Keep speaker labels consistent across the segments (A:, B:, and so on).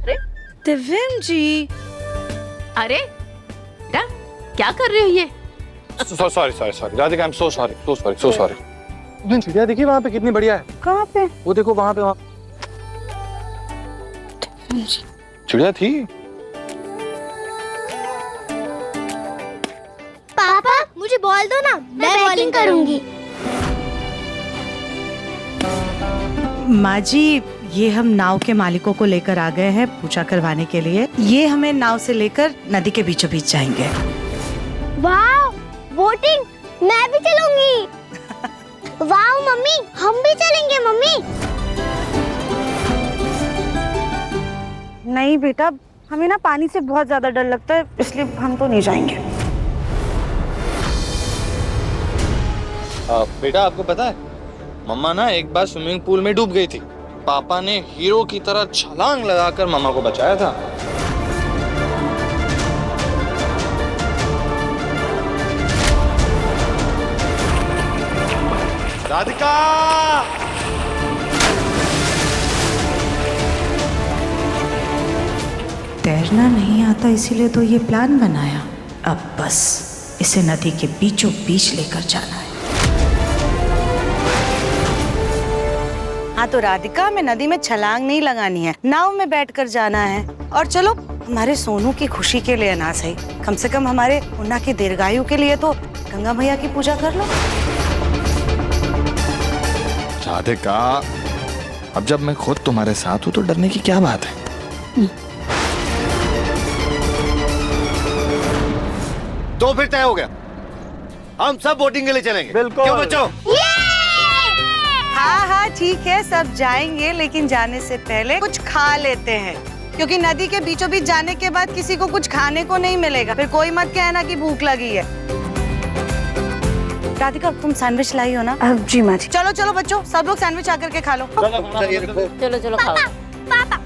A: अरे
B: दिव्यम जी,
A: अरे बेटा क्या कर रहे हो ये?
C: Sorry Radhika, I am so sorry. चिड़िया देखिए वहाँ पे कितनी बढ़िया है।
B: कहाँ पे?
C: वो देखो वहाँ पे, वहाँ चिड़िया थी।
D: पापा मुझे बॉल दो ना, मैं बॉलिंग करूंगी।
B: माँ जी, ये हम नाव के मालिकों को लेकर आ गए हैं पूजा करवाने के लिए। ये हमें नाव से लेकर नदी के बीचों बीच जाएंगे।
D: वाह, बोटिंग, मैं भी चलूंगी। वाह मम्मी, हम भी चलेंगे मम्मी।
B: नहीं बेटा, हमें ना पानी से बहुत ज्यादा डर लगता है, इसलिए हम तो नहीं जाएंगे।
C: बेटा आपको पता है, मम्मा ना एक बार स्विमिंग पूल में डूब गई थी। पापा ने हीरो की तरह छलांग लगाकर मम्मा को बचाया था। राधिका!
B: तैरना नहीं आता इसीलिए तो ये प्लान बनाया। अब बस इसे नदी के बीचों बीच लेकर जाना है। हाँ तो राधिका, हमें नदी में छलांग नहीं लगानी है, नाव में बैठकर जाना है। और चलो, हमारे सोनू की खुशी के लिए ना सही, कम से कम हमारे मुन्ना की दीर्घायु के लिए तो गंगा मैया की पूजा कर लो।
C: राधिका, अब जब मैं खुद तुम्हारे साथ हूँ तो डरने की क्या बात है?
E: तो फिर तय हो गया, हम सब बोटिंग के लिए चलेंगे।
C: बिल्कुल।
E: क्यों बच्चों?
B: हाँ हाँ ठीक है, सब जाएंगे, लेकिन जाने से पहले कुछ खा लेते हैं, क्योंकि नदी के बीचों बीच जाने के बाद किसी को कुछ खाने को नहीं मिलेगा। फिर कोई मत कहना कि भूख लगी है। राधिका, तुम सैंडविच लाई हो ना? जी माँ जी। चलो चलो बच्चों, सब लोग सैंडविच आकर के खा लो।
A: चलो चलो खाओ।
D: पापा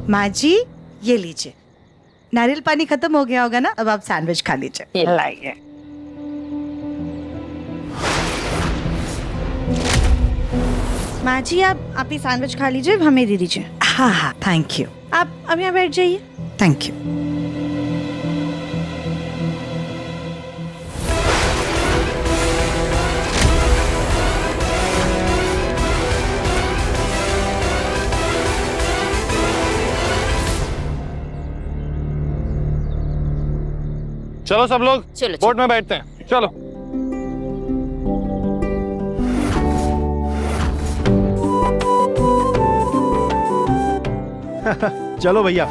B: माँ जी, ये लीजिए। नारियल पानी खत्म हो गया होगा ना, अब आप सैंडविच खा लीजिए। लाइए। माँ जी, आप ये सैंडविच खा लीजिए, हमें दे दीजिए। हाँ हाँ, थैंक यू। आप अब यहाँ बैठ जाइए। Thank you.
C: चलो सब लोग
A: चलो,
C: बोट में बैठते हैं। चलो।
F: चलो भैया।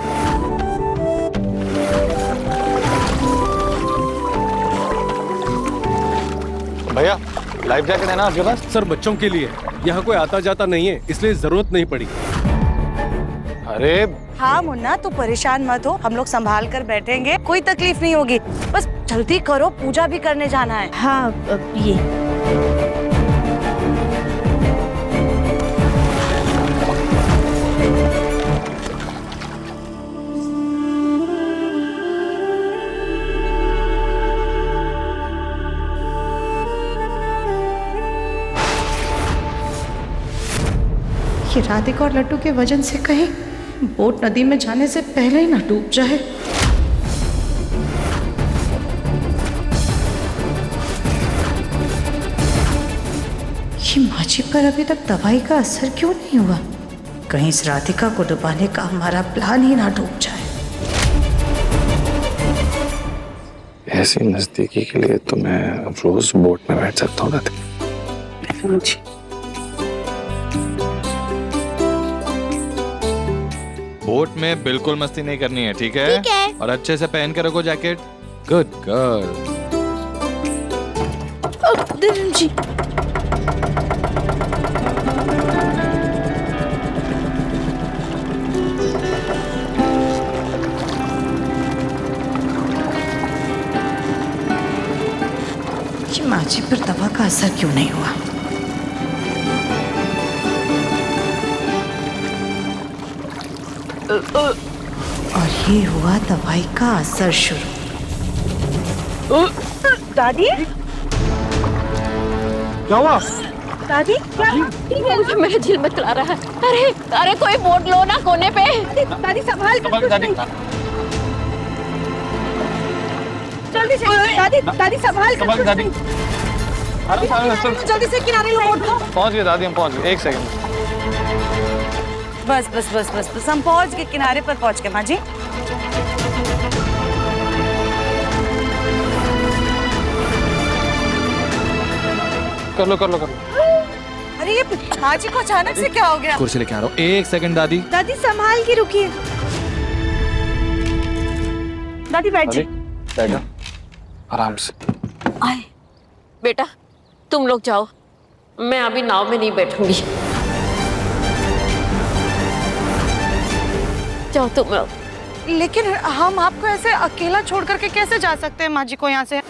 C: भैया, लाइफ जैकेट है ना आपके पास?
F: सर बच्चों के लिए, यहाँ कोई आता जाता नहीं है, इसलिए जरूरत नहीं पड़ी।
C: अरे
B: हाँ मुन्ना, तू परेशान मत हो, हम लोग संभाल कर बैठेंगे, कोई तकलीफ नहीं होगी। बस जल्दी करो, पूजा भी करने जाना है। हाँ ये राधिका और लड्डू के वजन से कहीं बोट नदी में जाने से पहले ही ना डूब जाए। ये माची पर अभी तक दवाई का असर क्यों नहीं हुआ? कहीं इस राधिका को डुबाने का हमारा प्लान ही ना डूब जाए।
C: ऐसी नजदीकी के लिए तो मैं रोज बोट में बैठ सकता हूँ राधिका।
B: जी।
C: बोट में बिल्कुल मस्ती नहीं करनी है, ठीक है?
D: ठीक है।
C: और अच्छे से पहन के रखो jacket. Good girl.
B: Divyam ji, ये माजी पर दवा का असर क्यों नहीं हुआ? और ये हुआ दवाई का असर शुरू। दादी,
F: क्या हुआ?
B: दादी क्या?
A: मुझे मेरे दिल में चला रहा है। अरे अरे कोई बोर्ड लो ना कोने पे।
B: दादी संभाल कर, कुछ नहीं। जल्दी से दादी, दादी संभाल कर,
C: दादी
B: जल्दी से किनारे लो बोट को।
C: पहुंच गए दादी, हम पहुंच गए। एक सेकंड।
B: बस बस बस बस बस, हम पहुंच गए, किनारे पर पहुंच गए माँ जी।
C: कर लो कर लो कर लो।
B: अरे ये माँ जी को अचानक से क्या हो गया?
C: कुर्सी लेके आ रहा हूँ, एक सेकंड दादी।
B: दादी संभाल के रुकिए। दादी बैठ जी।
C: बैठो आराम से।
B: आए।
A: बेटा तुम लोग जाओ, मैं अभी नाव में नहीं बैठूंगी। जाओ तुम लोग।
B: लेकिन हम आपको ऐसे अकेला छोड़ करके कैसे जा सकते हैं माँ जी को यहाँ से?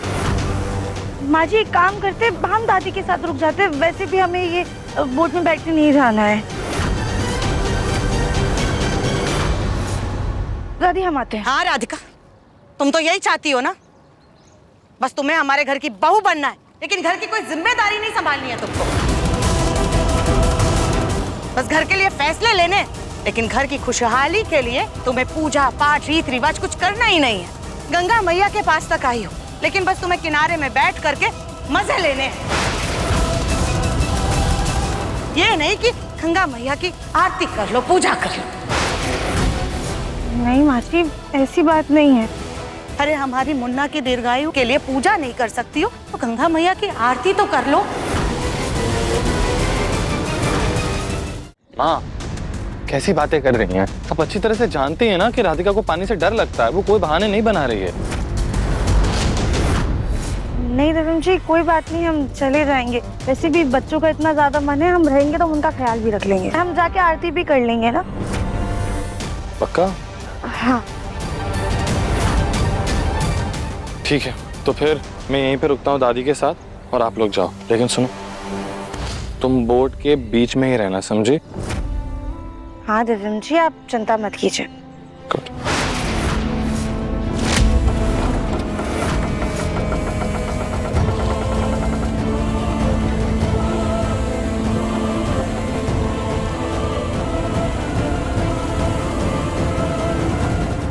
B: माँ जी एक काम करते, हम दादी के साथ रुक जाते, वैसे भी हमें ये बोट में बैठ के नहीं जाना है। दादी हम आते हैं। हाँ राधिका, तुम तो यही चाहती हो ना? बस तुम्हें हमारे घर की बहू बनना है, लेकिन घर की कोई जिम्मेदारी नहीं संभालनी है तुमको। बस घर के लिए फैसले लेने, लेकिन घर की खुशहाली के लिए तुम्हें पूजा पाठ रीत रिवाज कुछ करना ही नहीं है। गंगा मैया के पास तक आई हो, लेकिन बस तुम्हें किनारे में बैठ करके मजे लेने हैं। ये नहीं कि गंगा मैया की आरती कर लो, पूजा कर लो। नहीं मासी, ऐसी बात नहीं है। अरे हमारी मुन्ना की दीर्घायु के लिए पूजा नहीं कर सकती हो तो गंगा मैया की आरती तो कर लो।
C: माँ कैसी बातें कर रही हैं? आप अच्छी तरह से जानती हैं ना कि राधिका को पानी से डर लगता है, वो कोई बहाने नहीं बना रही है।
B: नहीं दिव्यम जी, कोई बात नहीं, हम चले जाएंगे। वैसे भी बच्चों का इतना ज्यादा मन है, हम रहेंगे तो उनका ख्याल भी रख लेंगे। हम जाके आरती भी कर लेंगे ना।
C: पक्का?
B: हाँ
C: ठीक है, तो फिर मैं यहीं पे रुकता हूँ दादी के साथ और आप लोग जाओ। लेकिन सुनो, तुम बोट के बीच में ही रहना, समझी?
B: हाँ दिव्यम जी, आप चिंता मत कीजिए।
C: गुड।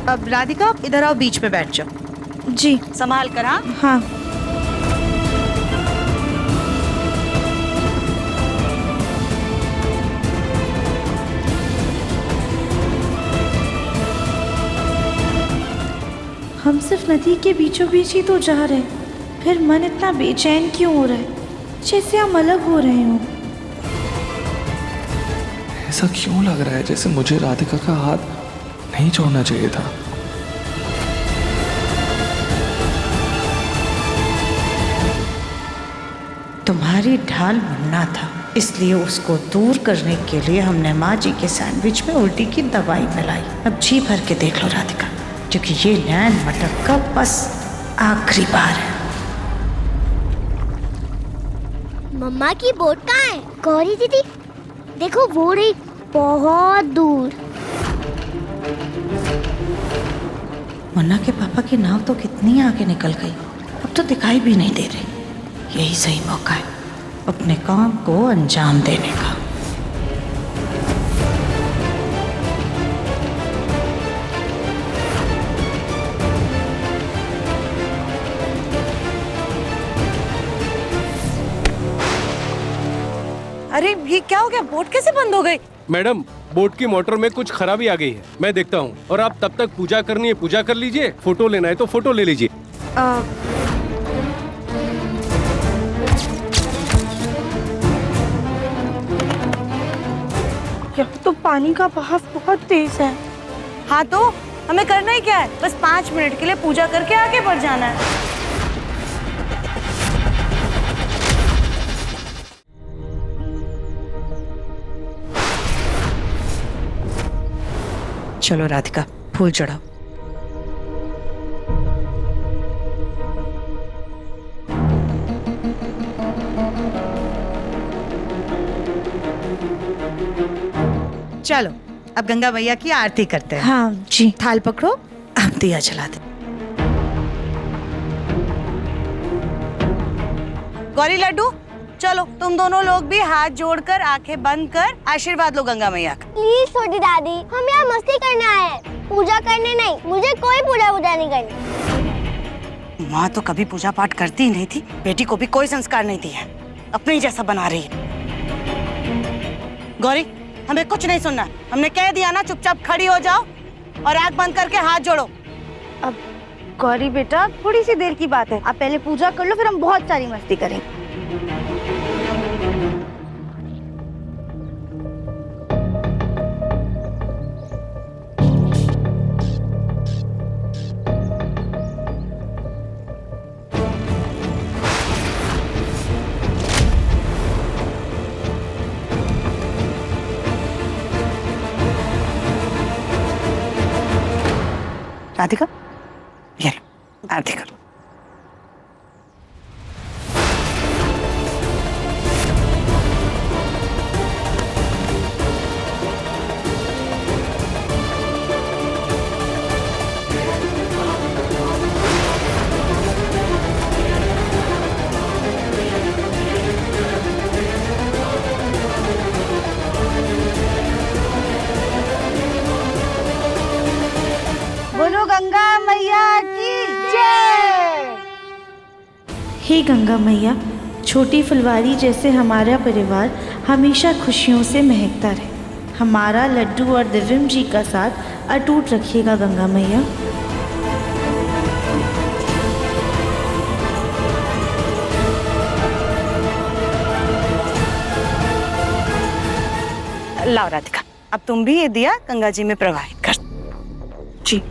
B: अब राधिका इधर आओ, बीच में बैठ जाओ। जी संभाल कर। हाँ हाँ।
G: हम सिर्फ नदी के बीचों बीच ही तो जा रहे हैं, फिर मन इतना बेचैन क्यों हो रहा है, जैसे हम अलग हो रहे हों।
C: ऐसा क्यों लग रहा है जैसे मुझे राधिका का हाथ नहीं छोड़ना चाहिए था?
B: तुम्हारी ढाल मुन्ना था, इसलिए उसको दूर करने के लिए हमने माँ जी के सैंडविच में उल्टी की दवाई मिलाई। अब जी भर के देख लो राधिका, क्योंकि ये नैन मटक का बस आखिरी बार है।
D: मम्मा की बोट कहाँ है? गौरी दीदी देखो, वो रही बहुत दूर।
B: मुन्ना के पापा की नाव तो कितनी आगे निकल गई, अब तो दिखाई भी नहीं दे रही। यही सही मौका है अपने काम को अंजाम देने का। अरे ये क्या हो गया? बोट कैसे बंद हो गई?
F: मैडम, बोट की मोटर में कुछ खराबी आ गई है, मैं देखता हूँ। और आप तब तक पूजा करनी है पूजा कर लीजिए, फोटो लेना है तो फोटो ले लीजिए।
G: तो पानी का बहाव बहुत तेज है।
B: हाँ तो हमें करना ही क्या है, बस 5 मिनट के लिए पूजा करके आगे बढ़ जाना है। चलो राधिका, फूल चढ़ाओ। चलो अब गंगा मैया की आरती करते हैं।
G: हाँ जी।
B: थाल पकड़ो, हम दिया जलाते। गौरी लड्डू, चलो तुम दोनों लोग भी हाथ जोड़कर आंखें बंद कर आशीर्वाद लो गंगा मैया का।
D: प्लीज छोटी दादी, हम यहाँ मस्ती करने आए हैं, पूजा करने नहीं। मुझे कोई पूजा नहीं करनी।
B: माँ तो कभी पूजा पाठ करती ही नहीं थी, बेटी को भी कोई संस्कार नहीं दिया, अपने ही जैसा बना रही है। गौरी, हमें कुछ नहीं सुनना, हमने कह दिया ना, चुपचाप खड़ी हो जाओ और आंख बंद करके हाथ जोड़ो।
H: अब गौरी बेटा, थोड़ी सी देर की बात है, आप पहले पूजा कर लो, फिर हम बहुत सारी मस्ती करेंगे।
B: राधिका, ये लो, आरती करो।
H: बोलो गंगा मैया की जय।
G: हे गंगा मैया, छोटी फुलवारी जैसे हमारा परिवार हमेशा खुशियों से महकता रहे। हमारा लड्डू और दिव्यम जी का साथ अटूट रखिएगा गंगा मैया।
B: लाओ राधिका, अब तुम भी ये दिया गंगा जी में प्रवाहित कर। जी।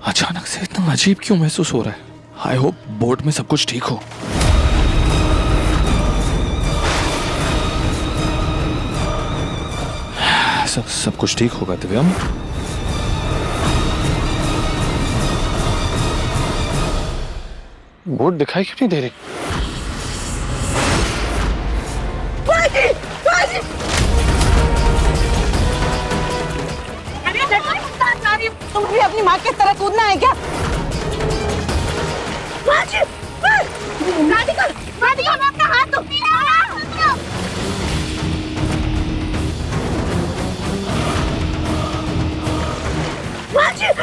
C: अचानक से इतना अजीब क्यों महसूस हो रहा है? आई होप बोट में सब कुछ ठीक हो। सब कुछ ठीक होगा दिव्यम। बोट दिखाई क्यों नहीं दे रही?
B: तुम भी अपनी माँ की तरह कूदना है क्या?
D: राधिका, राधिका, मैं अपना हाथ दो।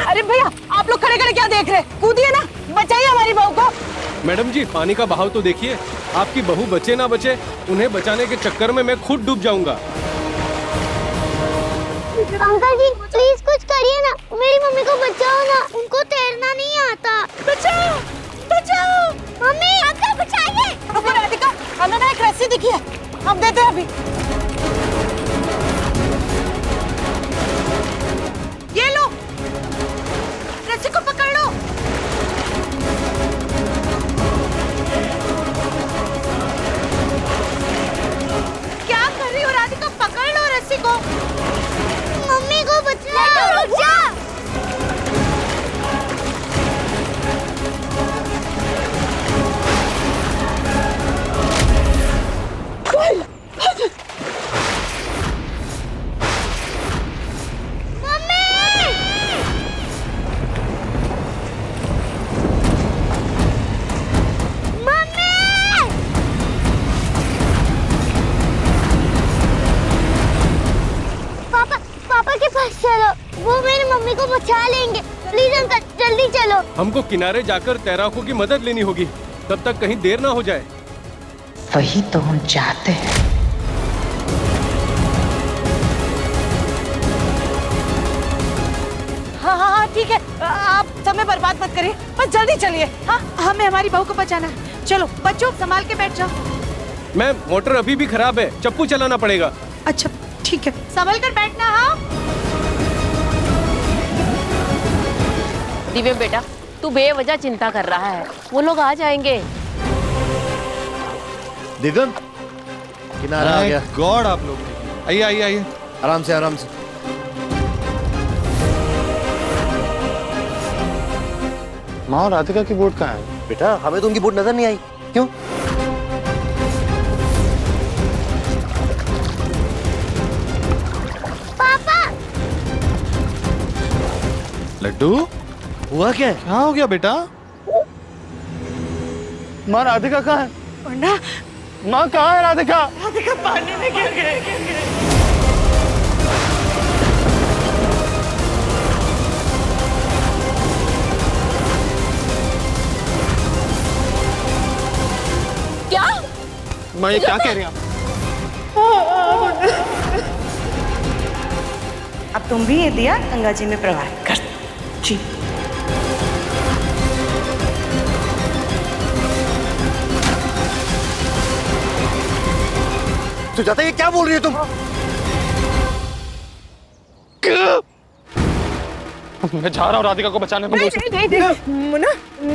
B: अरे भैया, आप लोग खड़े खड़े क्या देख रहे? कूदिए ना, बचाइए हमारी बहू को।
F: मैडम जी, पानी का बहाव तो देखिए, आपकी बहू बचे ना बचे, उन्हें बचाने के चक्कर में मैं खुद डूब जाऊंगा।
D: अंकल जी, प्लीज कुछ करिए ना, मेरी मम्मी को बचाओ ना, उनको तैरना नहीं आता। बचाओ, बचाओ, मम्मी, अंकल बचाइए।
B: रुको राधिका, हमें ना एक रस्सी दिखी है, हम देते हैं अभी। ये लो, रस्सी को पकड़ लो। क्या कर रही हो राधिका? पकड़ लो रस्सी को।
D: चलो।
F: हमको किनारे जाकर तैराकों की मदद लेनी होगी, तब तक कहीं देर ना हो जाए।
I: वही तो हम चाहते हैं।
B: हाँ हाँ हाँ ठीक है, आप समय बर्बाद मत करिए, बस जल्दी चलिए। हाँ, हमें हमारी बहू को बचाना है। चलो बच्चों, संभाल के बैठ जाओ।
F: मैम, मोटर अभी भी खराब है, चप्पू चलाना पड़ेगा।
B: अच्छा ठीक है, संभल कर बैठना। हाँ
A: दिव्यम बेटा, तू बेवजह चिंता कर रहा है, वो लोग आ जाएंगे।
E: दिव्यम, किनारा आ गया।
C: गॉड, आप लोग आइए आइए आइए,
E: आराम से आराम से।
C: माँ और राधिका की बोट कहाँ है?
E: बेटा, हमें तो उनकी बोट नजर नहीं आई। क्यों?
D: पापा,
C: लड्डू,
E: हुआ क्या है?
C: क्या हो गया बेटा? माँ राधिका कहाँ है?
B: मुन्ना,
C: माँ कहाँ है राधिका?
B: राधिका पानी में गिर गए।
A: क्या?
C: माँ ये क्या कह रही हैं आप?
B: अब तुम भी ये दिया गंगा जी में प्रवाहित कर। जी
E: तो जाता, ये क्या बोल रही हो तुम?
C: मैं जा रहा हूँ राधिका को बचाने।
B: मुन्ना,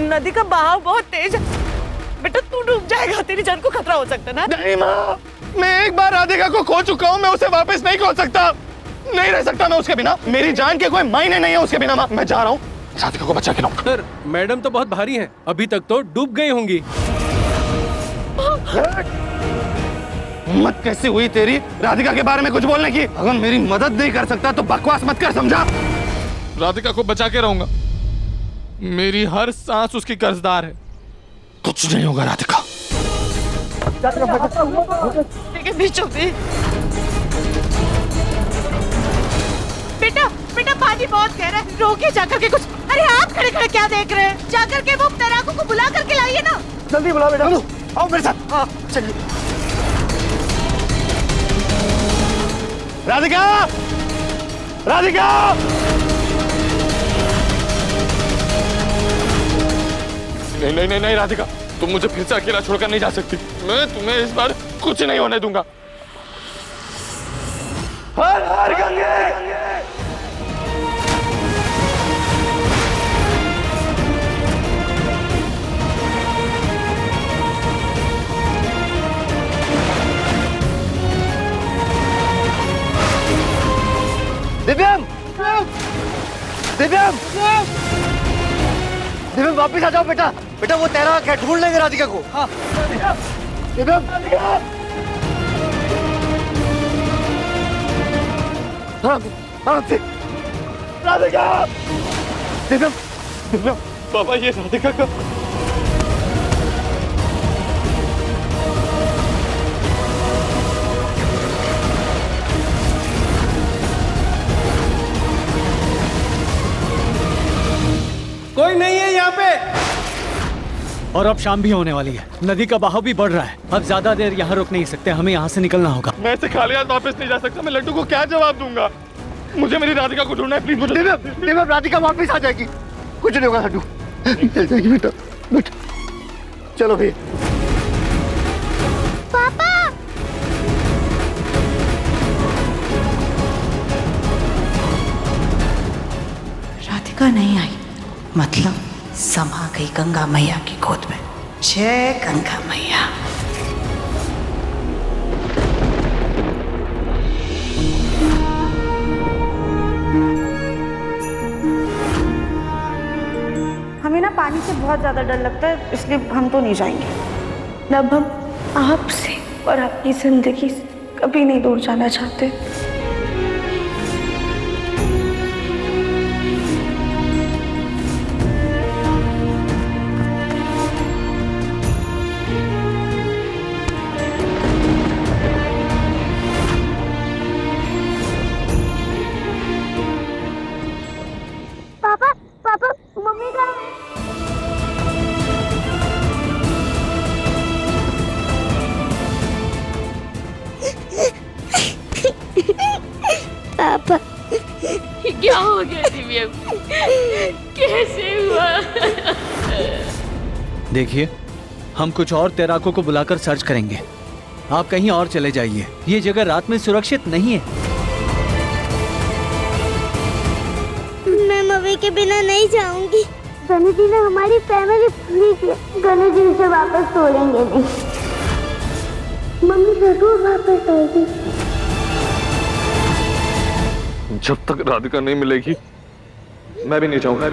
B: नदी का बहाव बहुत तेज है बेटा, तू डूब जाएगा, तेरी जान को खतरा हो सकता है ना।
C: नहीं माँ, मैं एक बार राधिका को खो चुका हूँ, मैं उसे वापस नहीं खो सकता। नहीं रह सकता मैं उसके बिना, मेरी जान के कोई मायने नहीं है उसके बिना। माँ, मैं जा रहा हूँ, राधिका को बचा के लाऊं।
F: सर, मैडम तो बहुत भारी हैं, अभी तक तो डूब गई होंगी।
C: हिम्मत कैसे हुई तेरी राधिका के बारे में कुछ बोलने की? अगर मेरी मदद नहीं कर सकता तो बकवास मत कर, समझा? राधिका को बचा के रहूंगा, मेरी हर सांस उसकी कर्जदार है। कुछ नहीं होगा राधिका।
B: ठीक है, बीचों बीच। बेटा बेटा, पानी बहुत गहरा है, रोकिए जाकर के कुछ। अरे आप खड़े खड़े क्या देख रहे हैं? जाकर के वो तैराकों को बुला करके लाइए ना।
E: जल्दी बुला बेटा, आओ मेरे साथ। हाँ चलिए।
C: राधिका, राधिका, नहीं नहीं नहीं नहीं राधिका, तुम मुझे फिर से अकेला छोड़कर नहीं जा सकती। मैं तुम्हें इस बार कुछ नहीं होने दूंगा। हर हर गंगे।
E: दिव्यम, दिव्यम, दिव्यम वापिस आ जाओ बेटा। बेटा वो तैराक है, ढूंढ लेंगे राधिका को। हाँ दिव्यम, हाँ से राधिका, दिव्यम, दिव्यम।
C: बाबा ये राधिका का
F: कोई नहीं है यहाँ पे।
J: और अब शाम भी होने वाली है, नदी का बहाव भी बढ़ रहा है, अब ज्यादा देर यहाँ रुक नहीं सकते, हमें यहाँ से निकलना होगा।
C: मैं इसे खाली हाथ वापस नहीं जा सकता। मैं लड्डू को क्या जवाब दूंगा? मुझे मेरी राधिका को ढूंढना है, प्लीज मुझे।
E: दिव्यम, राधिका वापिस आ जाएगी, कुछ नहीं होगा लड्डू, चल जाएगी बेटा, बेटा चलो भी।
D: पापा,
I: राधिका नहीं आई, मतलब समा गई गंगा मैया की गोद में। जय गंगा मैया।
H: हमें ना पानी से बहुत ज्यादा डर लगता है, इसलिए हम तो नहीं जाएंगे। अब हम आपसे और आपकी जिंदगी से कभी नहीं दूर जाना चाहते।
D: पापा, पापा, मम्मी का
J: देखिए, हम कुछ और तैराकों को बुलाकर सर्च करेंगे। आप कहीं और चले जाइए, ये जगह रात में सुरक्षित नहीं है।
D: मैं मम्मी के बिना नहीं जाऊंगी। गनु जी ने हमारी फैमिली पूरी की, गनु जी से वापस छोड़ेंगे नहीं। मम्मी जरूर वापस आएगी।
C: जब तक राधिका नहीं मिलेगी मैं भी नहीं जाऊंगा।